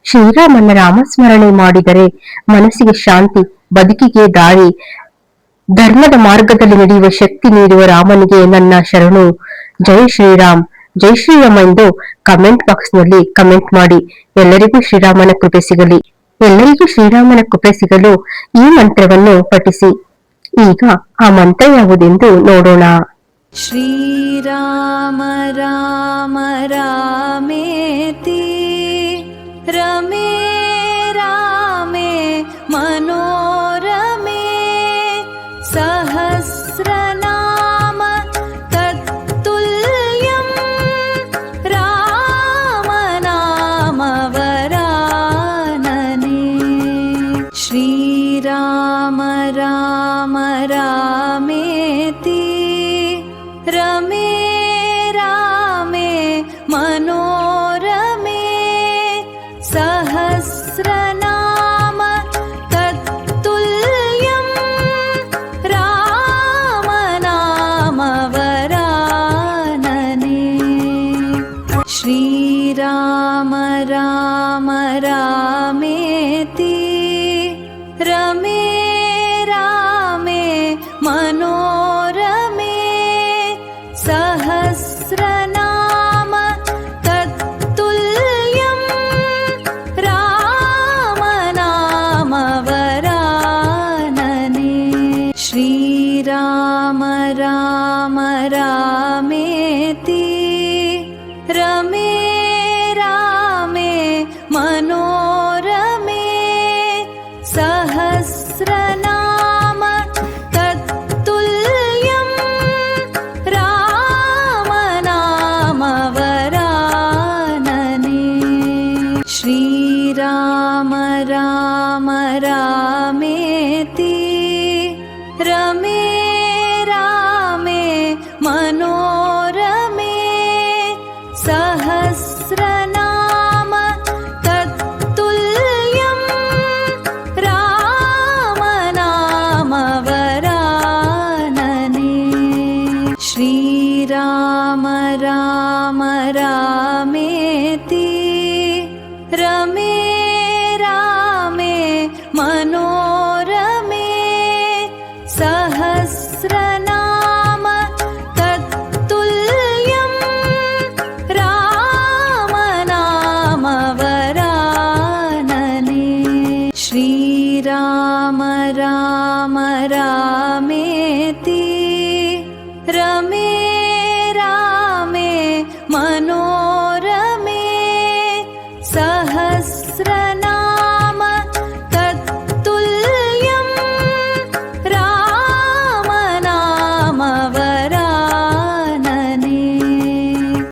ಶ್ರೀರಾಮನ ನಾಮಸ್ಮರಣೆ ಮಾಡಿದರೆ ಮನಸ್ಸಿಗೆ ಶಾಂತಿ, ಬದುಕಿಗೆ ದಾರಿ, ಧರ್ಮದ ಮಾರ್ಗದಲ್ಲಿ ನಡೆಯುವ ಶಕ್ತಿ ನೀಡುವ ರಾಮನಿಗೆ ನನ್ನ ಶರಣು. ಜೈ ಶ್ರೀರಾಮ್, ಜೈ ಶ್ರೀರಾಮ್ ಎಂದು ಕಮೆಂಟ್ ಬಾಕ್ಸ್ ನಲ್ಲಿ ಕಮೆಂಟ್ ಮಾಡಿ. ಎಲ್ಲರಿಗೂ ಶ್ರೀರಾಮನ ಕೃಪೆ ಸಿಗಲಿ. ಎಲ್ಲರಿಗೂ ಶ್ರೀರಾಮನ ಕೃಪೆ ಸಿಗಲು ಈ ಮಂತ್ರವನ್ನು ಪಠಿಸಿ. ಈಗ ಆ ಮಂತ್ರ ಯಾವುದೆಂದು ನೋಡೋಣ. ಶ್ರೀರಾಮ ರಾಮ ರಾಮೇತಿ ರಮೇ ರಾಮೇ ಮನೋರಮೇ ಸಹಸ್ರನಾಮ ತತ್ತುಲ್ಯಂ ರಾಮನಾಮ ವರಾನನೆ. ಶ್ರೀರಾಮ ರಾಮ ರಾಮೇತಿ ರಮೇ ರಾಮೇ ಮನೋರಮೇ ಸಹಸ್ರನಾಮ ತತ್ತುಲ್ಯಂ ರಾಮನಾಮ ವರಾನನೆ. ಶ್ರೀರಾಮ ರಾಮ ರಾಮೇತಿ ರಮೇ ರಾಮೇ ಮನೋರಮೇ ಸಹಸ್ರನಾಮ ತತ್ತುಲ್ಯಂ ರಾಮನಾಮ ವರಾನನೆ. ಶ್ರೀರಾಮ ರಾಮ ರಾಮೇತಿ ರಮೇ ರಾಮೇ ಮನೋರಮೇ ಸಹಸ್ರನಾಮ ತತ್ತುಲ್ಯಂ ರಾಮನಾಮ ವರಾನನೆ. ಶ್ರೀರಾಮ ರಾಮ ರಾಮೇತಿ ರಮೇ ರಾಮೇ ಮನೋರಮೇ ಸಹಸ್ರನಾಮ ತತ್ತುಲ್ಯಂ ರಾಮನಾಮ ವರಾನನೆ. ಶ್ರೀರಾಮ ರಾಮ ರಾಮೇತಿ ರಮೇ ರಾಮೇ ಮನೋರಮೇ ಸಹಸ್ರನಾಮ ತತ್ತುಲ್ಯಂ ರಾಮನಾಮ ವರಾನನೆ. ಶ್ರೀರಾಮ ರಾಮ ರಾಮೇತಿ ರಮೇ ರಾಮೇ ಮನೋರಮೇ ಸಹಸ್ರನಾಮ